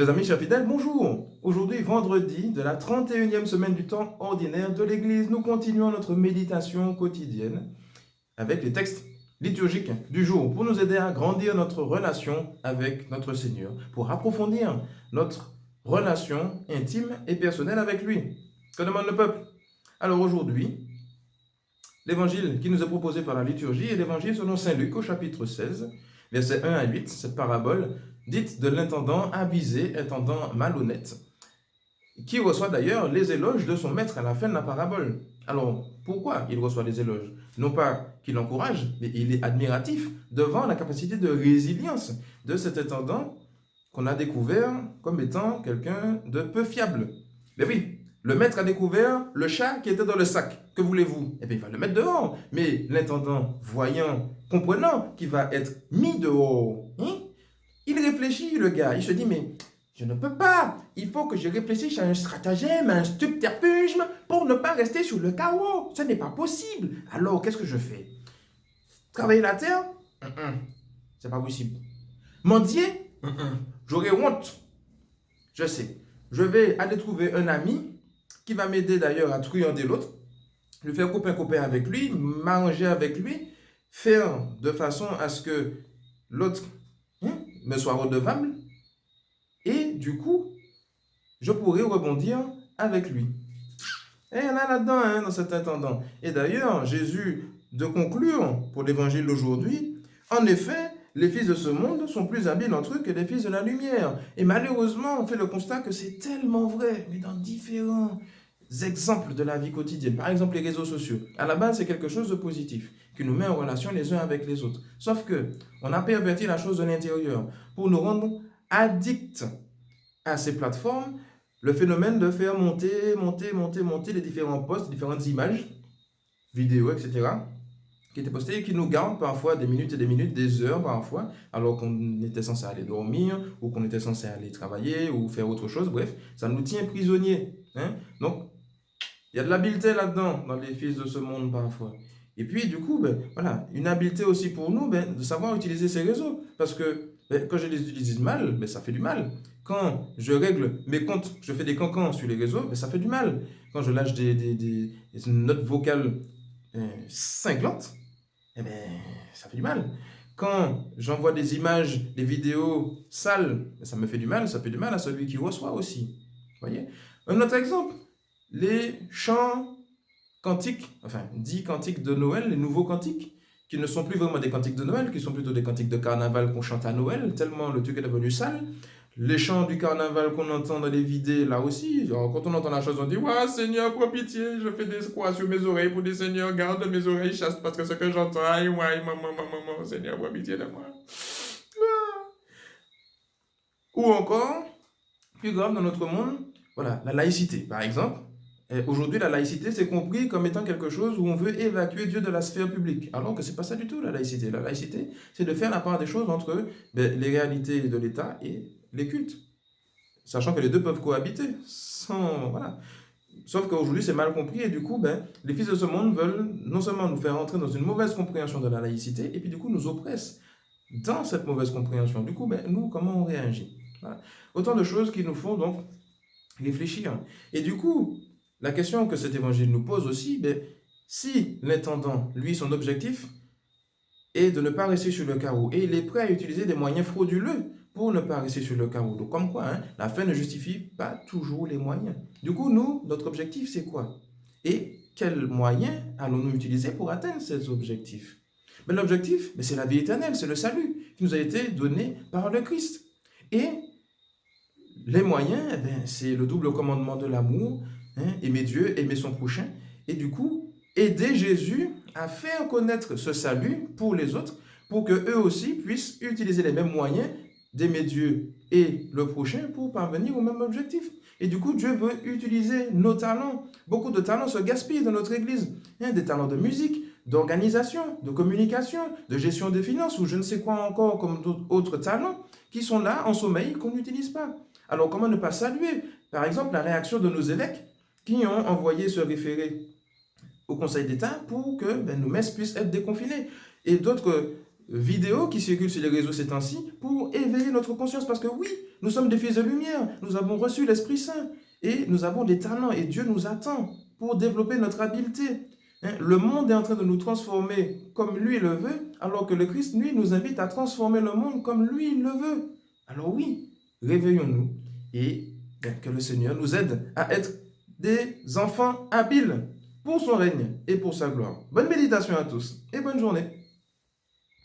Chers amis, chers fidèles, bonjour. Aujourd'hui, vendredi de la 31e semaine du temps ordinaire de l'Église, nous continuons notre méditation quotidienne avec les textes liturgiques du jour pour nous aider à grandir notre relation avec notre Seigneur, pour approfondir notre relation intime et personnelle avec lui. Que demande le peuple? Alors aujourd'hui, l'évangile qui nous est proposé par la liturgie est l'évangile selon Saint Luc au chapitre 16, versets 1 à 8, cette parabole dite de l'intendant avisé, intendant malhonnête, qui reçoit d'ailleurs les éloges de son maître à la fin de la parabole. Alors, pourquoi il reçoit les éloges? Non pas qu'il encourage, mais il est admiratif devant la capacité de résilience de cet intendant qu'on a découvert comme étant quelqu'un de peu fiable. Mais oui, le maître a découvert le chat qui était dans le sac. Que voulez-vous? Eh bien, il va le mettre dehors. Mais l'intendant, voyant, comprenant qu'il va être mis dehors, il réfléchit, le gars. Il se dit, mais je ne peux pas. Il faut que je réfléchisse à un stratagème, à un subterfuge pour ne pas rester sur le chaos. Ce n'est pas possible. Alors, qu'est-ce que je fais? Travailler la terre? C'est pas possible. Mendier? J'aurais honte. Je sais. Je vais aller trouver un ami qui va m'aider d'ailleurs à truander l'autre. Je vais faire copain-copain avec lui, m'arranger avec lui, faire de façon à ce que l'autre me soit redevable. Et du coup, je pourrais rebondir avec lui. Et il y en a là-dedans, dans cet intendant. Et d'ailleurs, Jésus, de conclure pour l'évangile d'aujourd'hui, en effet, les fils de ce monde sont plus habiles entre eux que les fils de la lumière. Et malheureusement, on fait le constat que c'est tellement vrai, mais dans différents exemples de la vie quotidienne. Par exemple, les réseaux sociaux. À la base, c'est quelque chose de positif, qui nous met en relation les uns avec les autres. Sauf que on a perverti la chose de l'intérieur pour nous rendre addicts à ces plateformes. Le phénomène de faire monter les différents posts, différentes images, vidéos, etc., qui étaient postées et qui nous gardent parfois des minutes et des minutes, des heures parfois, alors qu'on était censé aller dormir, ou qu'on était censé aller travailler, ou faire autre chose. Bref, ça nous tient prisonniers. Donc, il y a de l'habileté là-dedans, dans les fils de ce monde parfois. Et puis, du coup, voilà, une habileté aussi pour nous de savoir utiliser ces réseaux. Parce que quand je les utilise mal, ça fait du mal. Quand je règle mes comptes, je fais des cancans sur les réseaux, ça fait du mal. Quand je lâche des notes vocales cinglantes, ça fait du mal. Quand j'envoie des images, des vidéos sales, ça me fait du mal, ça fait du mal à celui qui reçoit aussi. Vous voyez? Un autre exemple, les chants cantiques, enfin, dits cantiques de Noël, les nouveaux cantiques, qui ne sont plus vraiment des cantiques de Noël, qui sont plutôt des cantiques de carnaval qu'on chante à Noël, tellement le truc est devenu sale. Les chants du carnaval qu'on entend dans les vidéos, là aussi, genre, quand on entend la chanson, on dit « Ouais, Seigneur, prends pitié, je fais des croix sur mes oreilles pour des seigneurs, garde mes oreilles chastes parce que ce que j'entends, aïe, ouais, maman, Seigneur, prends pitié de moi. » Ou encore, plus grave dans notre monde, voilà, la laïcité, par exemple. Aujourd'hui, la laïcité, c'est compris comme étant quelque chose où on veut évacuer Dieu de la sphère publique. Alors que ce n'est pas ça du tout, la laïcité. La laïcité, c'est de faire la part des choses entre les réalités de l'État et les cultes. Sachant que les deux peuvent cohabiter. Voilà. Sauf qu'aujourd'hui, c'est mal compris et du coup, les fils de ce monde veulent non seulement nous faire entrer dans une mauvaise compréhension de la laïcité, et puis du coup, nous oppressent dans cette mauvaise compréhension. Du coup, nous, comment on réagit? Voilà. Autant de choses qui nous font donc réfléchir. Et du coup, la question que cet évangile nous pose aussi, si l'intendant, lui, son objectif est de ne pas rester sur le carreau, et il est prêt à utiliser des moyens frauduleux pour ne pas rester sur le carreau. Donc comme quoi, la fin ne justifie pas toujours les moyens. Du coup, nous, notre objectif, c'est quoi? Et quels moyens allons-nous utiliser pour atteindre ces objectifs? L'objectif, c'est la vie éternelle, c'est le salut qui nous a été donné par le Christ. Et les moyens, c'est le double commandement de l'amour, aimer Dieu, aimer son prochain, et du coup, aider Jésus à faire connaître ce salut pour les autres, pour qu'eux aussi puissent utiliser les mêmes moyens d'aimer Dieu et le prochain pour parvenir au même objectif. Et du coup, Dieu veut utiliser nos talents. Beaucoup de talents se gaspillent dans notre Église. Des talents de musique, d'organisation, de communication, de gestion des finances, ou je ne sais quoi encore comme d'autres talents qui sont là en sommeil qu'on n'utilise pas. Alors, comment ne pas saluer, par exemple, la réaction de nos évêques qui ont envoyé ce référé au Conseil d'État pour que nos messes puissent être déconfinées. Et d'autres vidéos qui circulent sur les réseaux ces temps-ci pour éveiller notre conscience. Parce que oui, nous sommes des fils de lumière, nous avons reçu l'Esprit Saint et nous avons des talents et Dieu nous attend pour développer notre habileté. Le monde est en train de nous transformer comme lui le veut, alors que le Christ, lui, nous invite à transformer le monde comme lui le veut. Alors oui, réveillons-nous et que le Seigneur nous aide à être des enfants habiles pour son règne et pour sa gloire. Bonne méditation à tous et bonne journée.